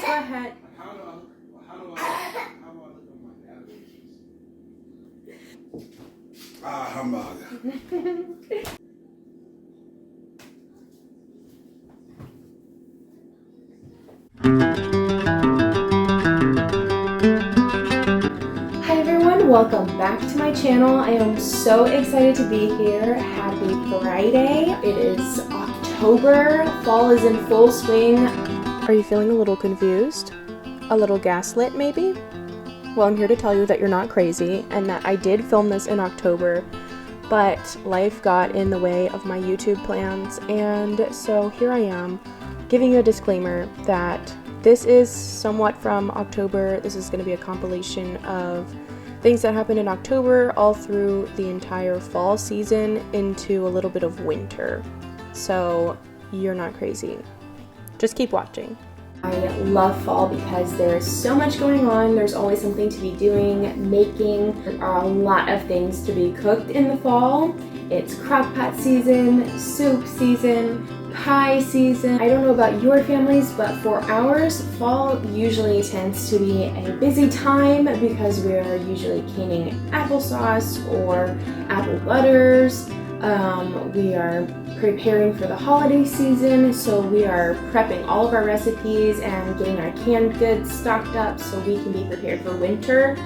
ahead. How do I look on my navigations? Hamburger. Hi everyone, welcome back to my channel. I am so excited to be here. Happy Friday. It is October. Fall is in full swing. Are you feeling a little confused? A little gaslit maybe? Well, I'm here to tell you that you're not crazy and that I did film this in October, but life got in the way of my YouTube plans, and so here I am giving you a disclaimer that this is somewhat from October. This is going to be a compilation of things that happened in October all through the entire fall season into a little bit of winter. So you're not crazy. Just keep watching. I love fall because there's so much going on. There's always something to be doing, making. There are a lot of things to be cooked in the fall. It's crock pot season, soup season, pie season. I don't know about your families, but for ours, fall usually tends to be a busy time because we are usually canning applesauce or apple butters. We are preparing for the holiday season, so we are prepping all of our recipes and getting our canned goods stocked up so we can be prepared for winter.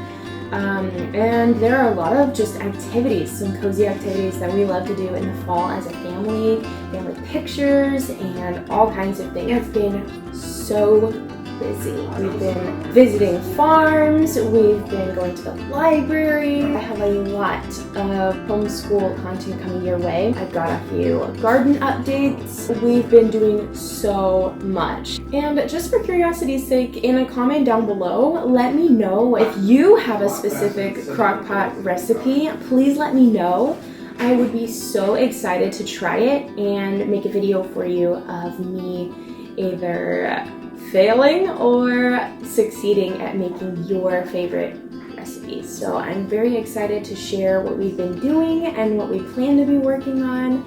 And there are a lot of just activities, some cozy activities that we love to do in the fall as a family pictures and all kinds of things. It's been so busy. We've been visiting farms, we've been going to the library. I have a lot of homeschool content coming your way. I've got a few garden updates. We've been doing so much. And just for curiosity's sake, in a comment down below, let me know if you have a specific crock pot recipe. Please let me know. I would be so excited to try it and make a video for you of me either failing or succeeding at making your favorite recipes. So I'm very excited to share what we've been doing and what we plan to be working on,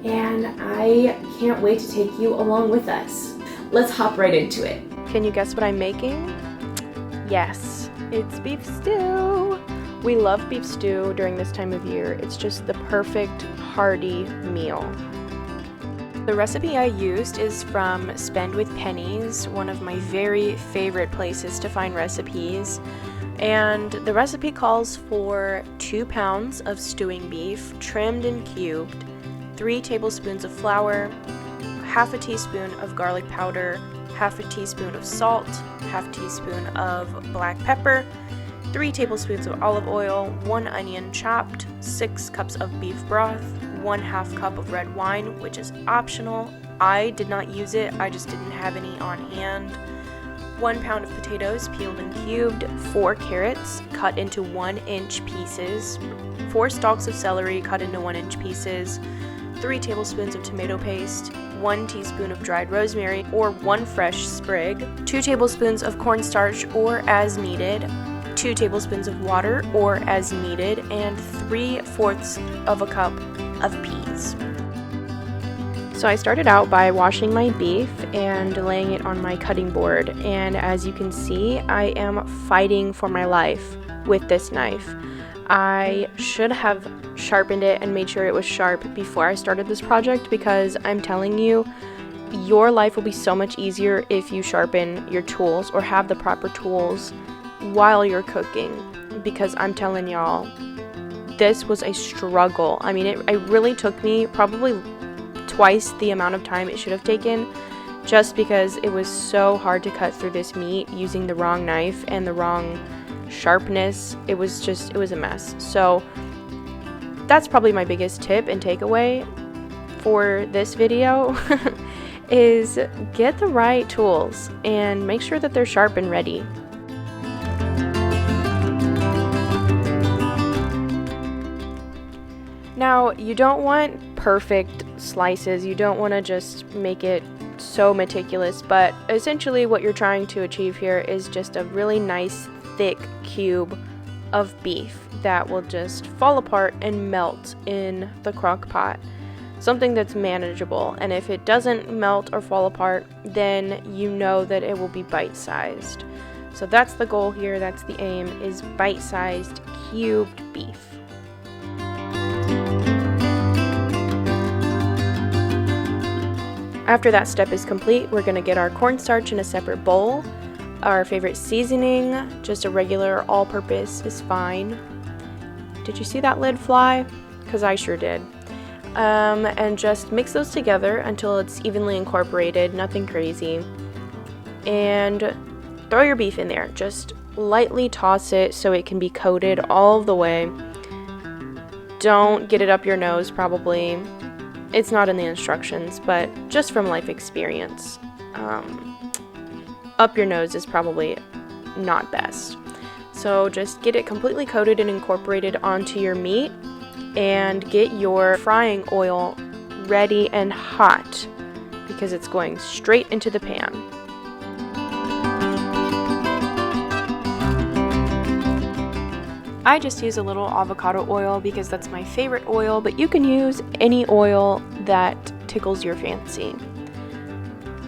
and I can't wait to take you along with us. Let's hop right into it. Can you guess what I'm making? Yes, it's beef stew. We love beef stew during this time of year. It's just the perfect hearty meal. The recipe I used is from Spend with Pennies, one of my very favorite places to find recipes. And the recipe calls for 2 pounds of stewing beef, trimmed and cubed, 3 tablespoons of flour, half a teaspoon of garlic powder, half a teaspoon of salt, half a teaspoon of black pepper, 3 tablespoons of olive oil, 1 onion chopped, 6 cups of beef broth, 1/2 cup of red wine, which is optional. I did not use it, I just didn't have any on hand. 1 pound of potatoes peeled and cubed, 4 carrots cut into 1-inch pieces, 4 stalks of celery cut into 1-inch pieces, 3 tablespoons of tomato paste, 1 teaspoon of dried rosemary or 1 fresh sprig, 2 tablespoons of cornstarch or as needed, 2 tablespoons of water or as needed, and 3/4 of a cup of peas. So I started out by washing my beef and laying it on my cutting board, and as you can see, I am fighting for my life with this knife. I should have sharpened it and made sure it was sharp before I started this project, because I'm telling you, your life will be so much easier if you sharpen your tools or have the proper tools while you're cooking, because I'm telling y'all, this was a struggle. I mean, it really took me probably twice the amount of time it should have taken, just because it was so hard to cut through this meat using the wrong knife and the wrong sharpness. It was a mess. So that's probably my biggest tip and takeaway for this video is get the right tools and make sure that they're sharp and ready. Now, you don't want perfect slices, you don't want to just make it so meticulous, but essentially what you're trying to achieve here is just a really nice thick cube of beef that will just fall apart and melt in the crock pot. something that's manageable. And if it doesn't melt or fall apart, then you know that it will be bite-sized. So that's the goal here, that's the aim, is bite-sized cubed beef. After that step is complete, we're going to get our cornstarch in a separate bowl. Our favorite seasoning, just a regular all-purpose, is fine. Did you see that lid fly? Because I sure did. And just mix those together until it's evenly incorporated, nothing crazy. And throw your beef in there. Just lightly toss it so it can be coated all of the way. Don't get it up your nose, probably. It's not in the instructions, but just from life experience, up your nose is probably not best. So just get it completely coated and incorporated onto your meat, and get your frying oil ready and hot because it's going straight into the pan. I just use a little avocado oil because that's my favorite oil, but you can use any oil that tickles your fancy.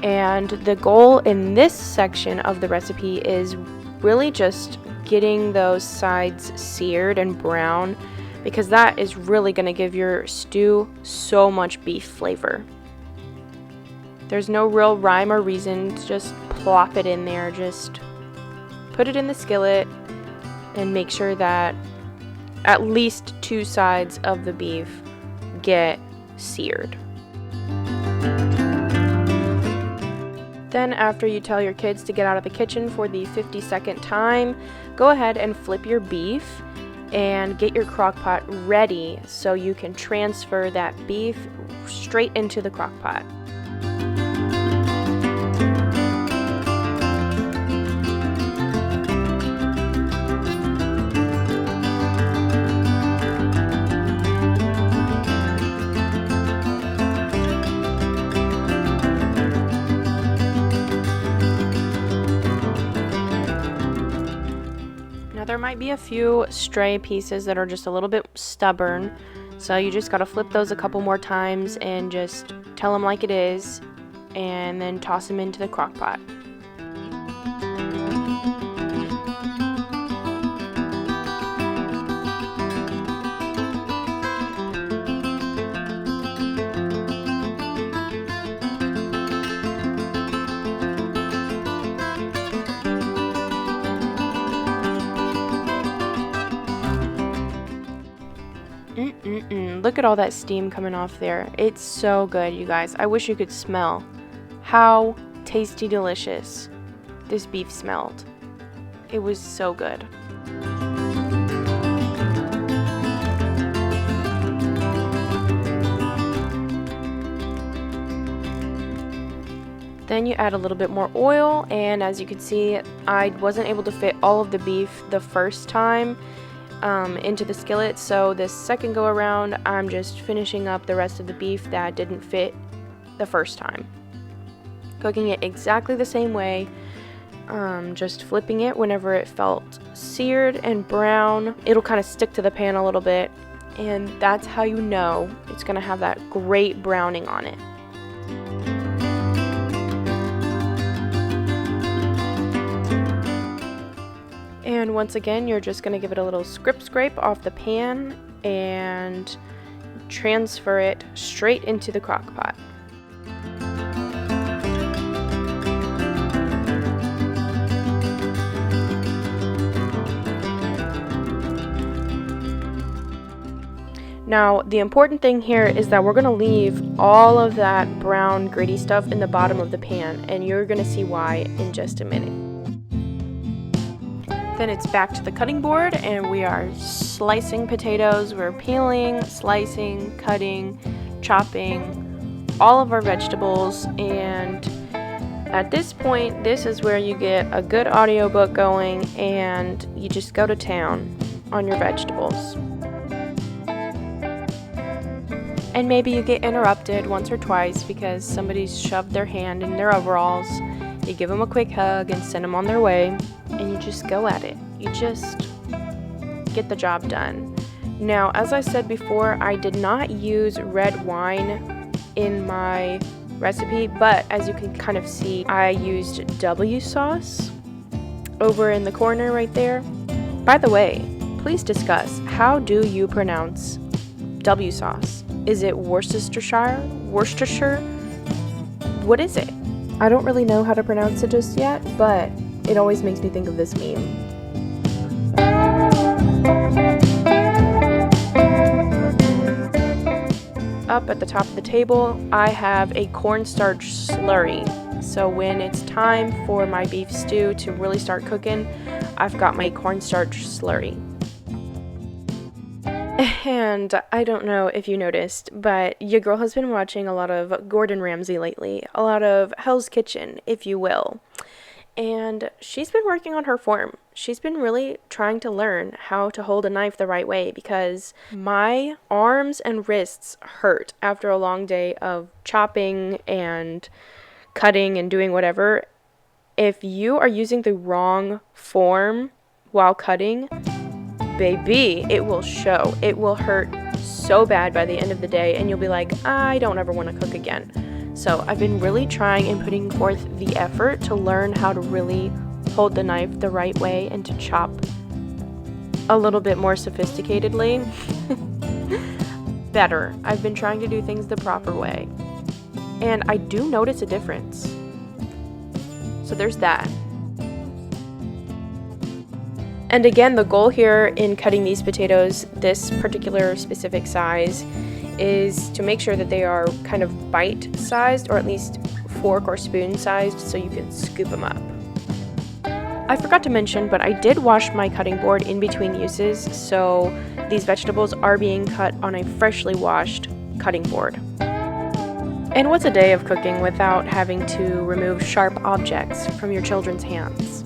And the goal in this section of the recipe is really just getting those sides seared and brown, because that is really going to give your stew so much beef flavor. There's no real rhyme or reason to just plop it in there. Just put it in the skillet and make sure that at least 2 sides of the beef get seared. Then after you tell your kids to get out of the kitchen for the 50-second time, go ahead and flip your beef and get your crock pot ready so you can transfer that beef straight into the crock pot. There might be a few stray pieces that are just a little bit stubborn, so you just gotta flip those a couple more times and just tell them like it is, and then toss them into the crock pot. Look at all that steam coming off there. It's so good, you guys. I wish you could smell how tasty, delicious this beef smelled. It was so good. Then you add a little bit more oil, and as you can see, I wasn't able to fit all of the beef the first time into the skillet, so this second go around I'm just finishing up the rest of the beef that didn't fit the first time. Cooking it exactly the same way, just flipping it whenever it felt seared and brown. It'll kind of stick to the pan a little bit, and that's how you know it's going to have that great browning on it. And once again, you're just going to give it a little scrape off the pan and transfer it straight into the crock pot. Now, the important thing here is that we're going to leave all of that brown gritty stuff in the bottom of the pan, and you're going to see why in just a minute. Then it's back to the cutting board, and we are slicing potatoes. We're peeling, slicing, cutting, chopping all of our vegetables, and at this point, this is where you get a good audiobook going and you just go to town on your vegetables. And maybe you get interrupted once or twice because somebody's shoved their hand in their overalls. You give them a quick hug and send them on their way, and you just go at it. You just get the job done. Now, as I said before, I did not use red wine in my recipe, but as you can kind of see, I used W sauce over in the corner right there. By the way, please discuss, how do you pronounce W sauce? Is it Worcestershire? Worcestershire? What is it? I don't really know how to pronounce it just yet, but it always makes me think of this meme. Up at the top of the table, I have a cornstarch slurry. So when it's time for my beef stew to really start cooking, I've got my cornstarch slurry. And I don't know if you noticed, but your girl has been watching a lot of Gordon Ramsay lately, a lot of Hell's Kitchen, if you will. And she's been working on her form. She's been really trying to learn how to hold a knife the right way, because my arms and wrists hurt after a long day of chopping and cutting and doing whatever. If you are using the wrong form while cutting, baby, it will show. It will hurt so bad by the end of the day, and you'll be like, I don't ever want to cook again. So I've been really trying and putting forth the effort to learn how to really hold the knife the right way and to chop a little bit more sophisticatedly. Better. I've been trying to do things the proper way, and I do notice a difference. So there's that. And again, the goal here in cutting these potatoes, this particular specific size, is to make sure that they are kind of bite-sized, or at least fork or spoon-sized, so you can scoop them up. I forgot to mention, but I did wash my cutting board in between uses, so these vegetables are being cut on a freshly washed cutting board. And what's a day of cooking without having to remove sharp objects from your children's hands?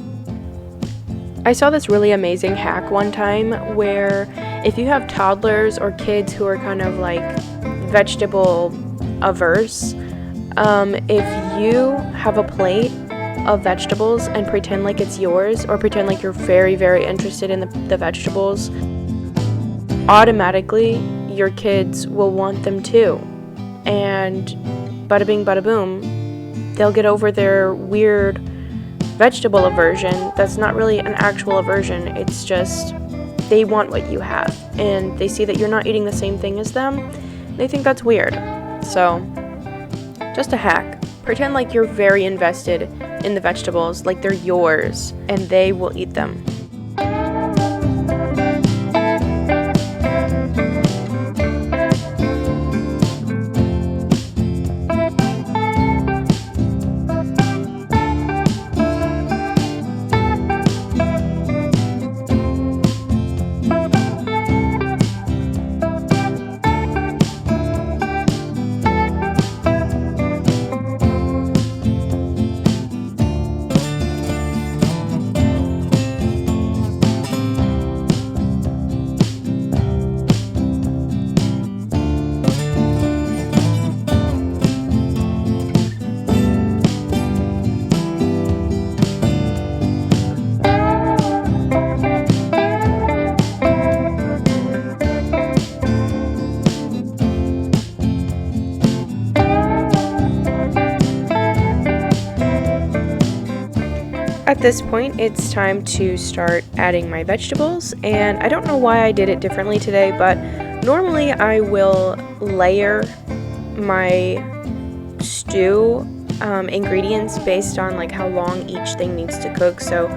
I saw this really amazing hack one time where if you have toddlers or kids who are kind of like vegetable averse, if you have a plate of vegetables and pretend like it's yours, or pretend like you're very, very interested in the vegetables, automatically your kids will want them too. And bada bing, bada boom, they'll get over their weird vegetable aversion. That's not really an actual aversion, it's just they want what you have, and they see that you're not eating the same thing as them. They think that's weird. So, just a hack. Pretend like you're very invested in the vegetables, like they're yours, and they will eat them. At this point, it's time to start adding my vegetables, and I don't know why I did it differently today, but normally I will layer my stew ingredients based on like how long each thing needs to cook. So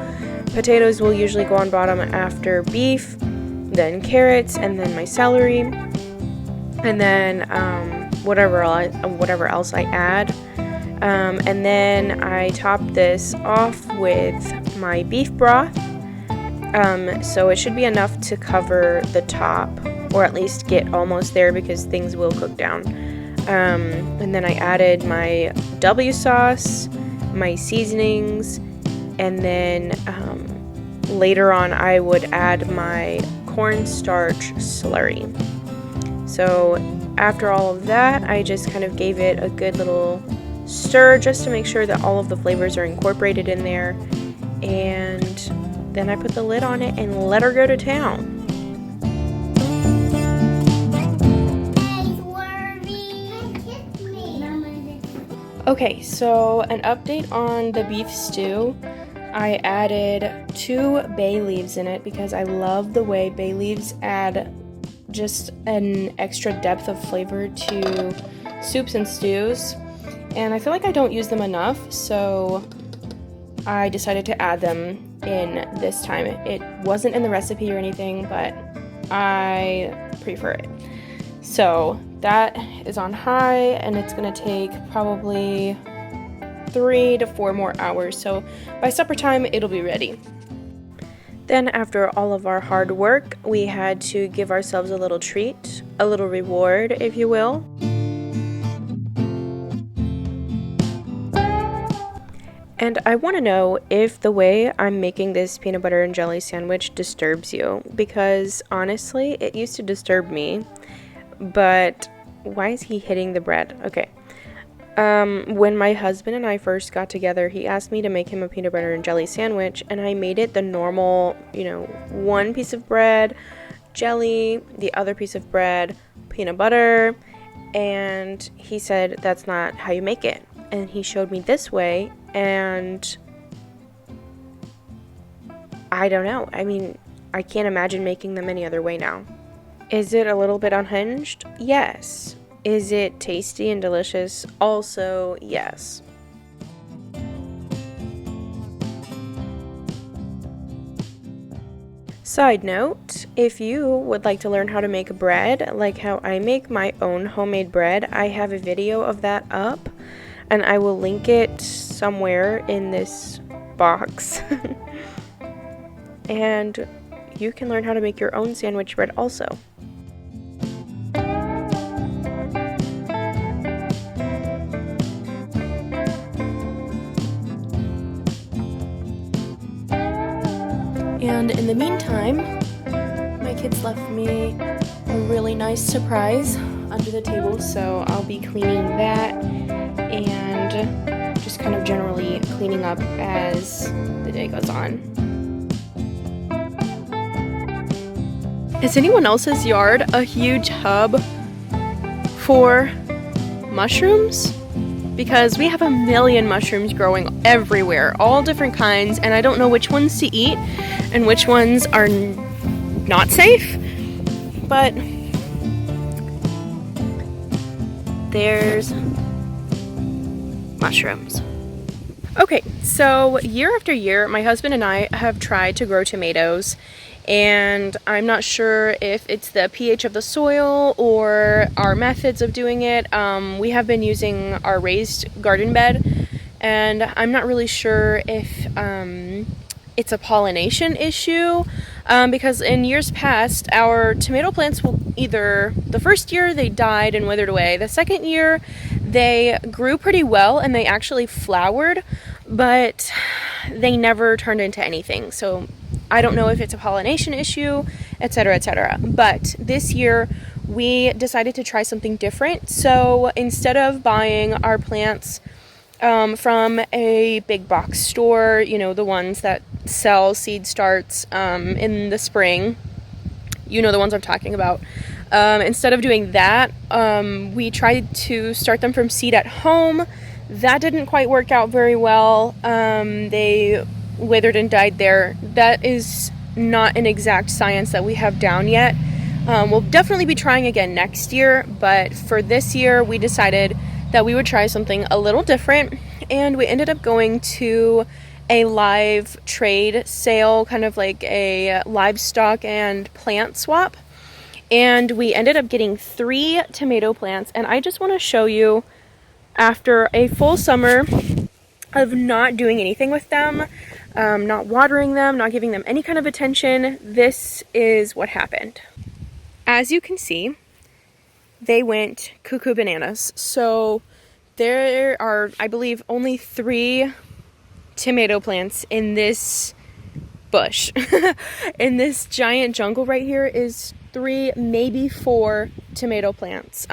potatoes will usually go on bottom after beef, then carrots, and then my celery, and then whatever else I add. And then I top this off with my beef broth, so it should be enough to cover the top, or at least get almost there, because things will cook down. And then I added my W sauce, my seasonings, and then later on I would add my cornstarch slurry. So after all of that, I just kind of gave it a good little stir just to make sure that all of the flavors are incorporated in there, and then I put the lid on it and let her go to town. Okay, so an update on the beef stew. I added 2 bay leaves in it because I love the way bay leaves add just an extra depth of flavor to soups and stews. And I feel like I don't use them enough, so I decided to add them in this time. It wasn't in the recipe or anything, but I prefer it. So that is on high, and it's gonna take probably 3 to 4 more hours. So by supper time, it'll be ready. Then after all of our hard work, we had to give ourselves a little treat, a little reward, if you will. And I want to know if the way I'm making this peanut butter and jelly sandwich disturbs you, because honestly, it used to disturb me. But why is he hitting the bread? Okay. When my husband and I first got together, he asked me to make him a peanut butter and jelly sandwich, and I made it the normal, 1 piece of bread, jelly, the other piece of bread, peanut butter, and he said that's not how you make it. And he showed me this way, and I don't know. I mean, I can't imagine making them any other way now. Is it a little bit unhinged? Yes. Is it tasty and delicious? Also, yes. Side note, if you would like to learn how to make bread, like how I make my own homemade bread, I have a video of that up, and I will link it somewhere in this box. And you can learn how to make your own sandwich bread also. And in the meantime, my kids left me a really nice surprise under the table, so I'll be cleaning that and just kind of generally cleaning up as the day goes on. Is anyone else's yard a huge hub for mushrooms? Because we have a million mushrooms growing everywhere, all different kinds, and I don't know which ones to eat and which ones are not safe, but there's mushrooms. Okay, so year after year, my husband and I have tried to grow tomatoes, and I'm not sure if it's the pH of the soil or our methods of doing it. We have been using our raised garden bed, and I'm not really sure if it's a pollination issue, because in years past, our tomato plants will either, the first year they died and withered away, the second year they grew pretty well and they actually flowered, but they never turned into anything. So I don't know if it's a pollination issue, etc., etc. But this year we decided to try something different. So instead of buying our plants from a big box store, the ones that sell seed starts in the spring, the ones I'm talking about. Instead of doing that, we tried to start them from seed at home. That didn't quite work out very well. They withered and died there. That is not an exact science that we have down yet. We'll definitely be trying again next year, but for this year we decided that we would try something a little different, and we ended up going to a live trade sale, kind of like a livestock and plant swap, and we ended up getting 3 tomato plants. And I just want to show you, after a full summer of not doing anything with them, not watering them, not giving them any kind of attention, this is what happened. As you can see, they went cuckoo bananas. So there are, I believe, only 3 tomato plants in this bush. In this giant jungle right here is 3, maybe 4 tomato plants.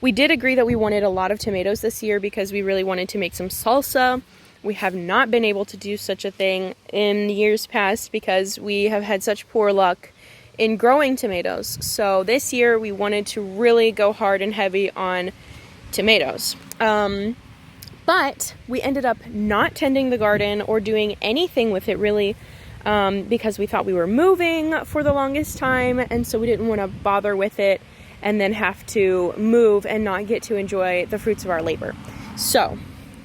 We did agree that we wanted a lot of tomatoes this year because we really wanted to make some salsa. We have not been able to do such a thing in years past because we have had such poor luck in growing tomatoes. So this year we wanted to really go hard and heavy on tomatoes. But we ended up not tending the garden or doing anything with it really, because we thought we were moving for the longest time, and so we didn't want to bother with it and then have to move and not get to enjoy the fruits of our labor. So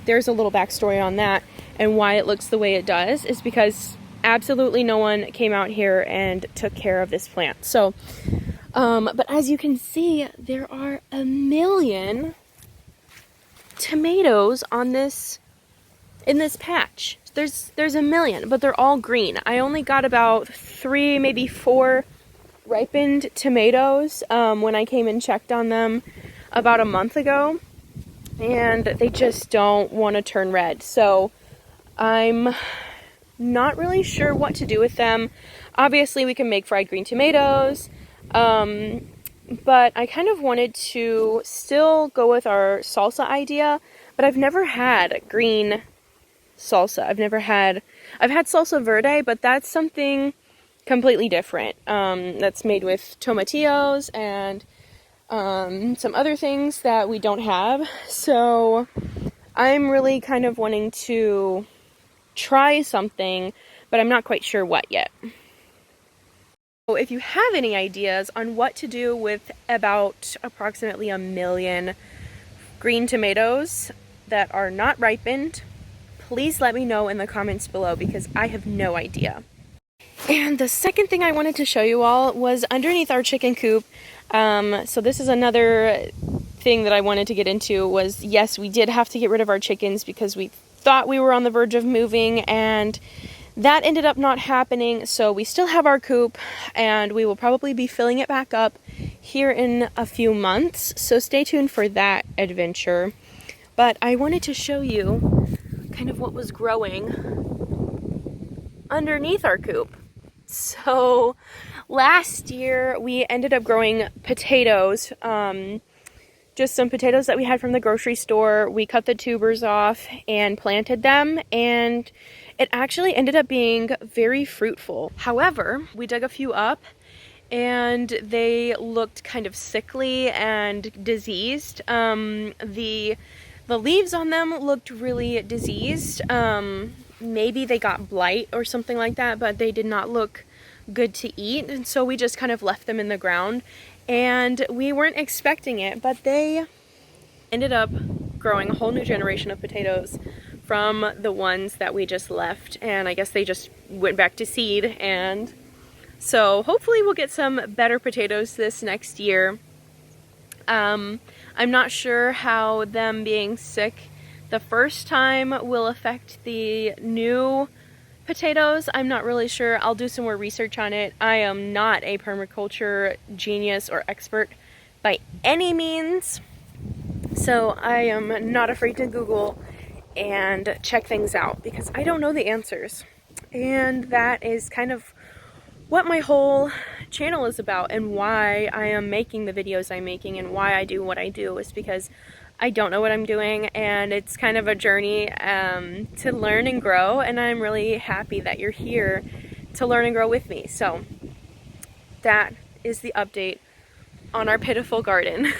there's a little backstory on that, and why it looks the way it does is because absolutely no one came out here and took care of this plant. So but as you can see, there are a million tomatoes on in this patch. There's a million, but they're all green. I only got about 3, maybe 4 ripened tomatoes when I came and checked on them about a month ago, and they just don't want to turn red. So I'm not really sure what to do with them. Obviously we can make fried green tomatoes, but I kind of wanted to still go with our salsa idea, but I've never had green salsa. I've had salsa verde, but that's something completely different. That's made with tomatillos and some other things that we don't have. So I'm really kind of wanting to try something, but I'm not quite sure what yet. So if you have any ideas on what to do with about approximately a million green tomatoes that are not ripened, please let me know in the comments below, because I have no idea. And the second thing I wanted to show you all was underneath our chicken coop. So this is another thing that I wanted to get into was, yes, we did have to get rid of our chickens because we thought we were on the verge of moving, and that ended up not happening. So we still have our coop, and we will probably be filling it back up here in a few months. So stay tuned for that adventure. But I wanted to show you kind of what was growing underneath our coop. So last year we ended up growing potatoes, just some potatoes that we had from the grocery store. We cut the tubers off and planted them, and it actually ended up being very fruitful. However, we dug a few up and they looked kind of sickly and diseased. The leaves on them looked really diseased. Maybe they got blight or something like that, but they did not look good to eat, and so we just kind of left them in the ground, and we weren't expecting it, but they ended up growing a whole new generation of potatoes from the ones that we just left, and I guess they just went back to seed, and so hopefully we'll get some better potatoes this next year. I'm not sure how them being sick the first time will affect the new potatoes. I'm not really sure. I'll do some more research on it. I am not a permaculture genius or expert by any means, so I am not afraid to Google and check things out because I don't know the answers. And that is kind of what my whole channel is about, and why I am making the videos I'm making and why I do what I do, is because I don't know what I'm doing, and it's kind of a journey to learn and grow, and I'm really happy that you're here to learn and grow with me. So that is the update on our pitiful garden.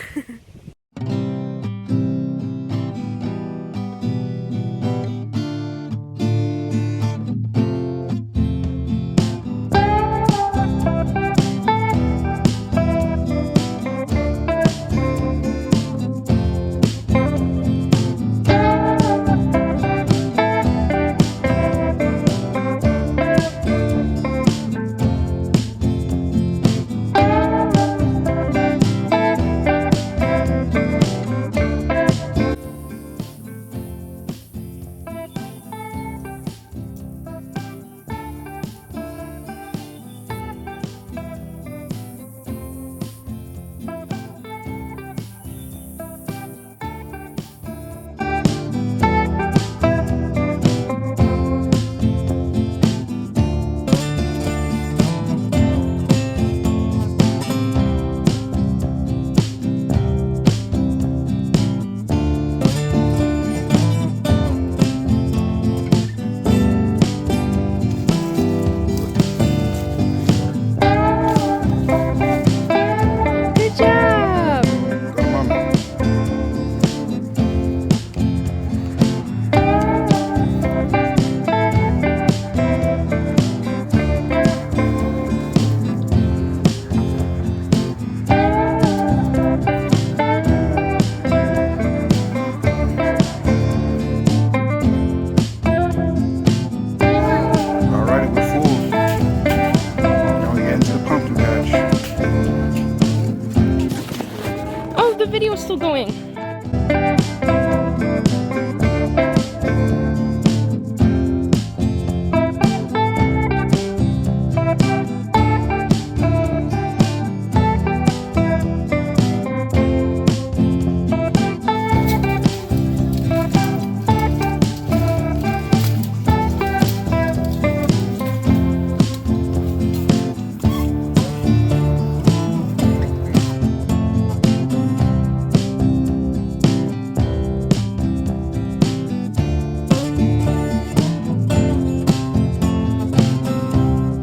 still going.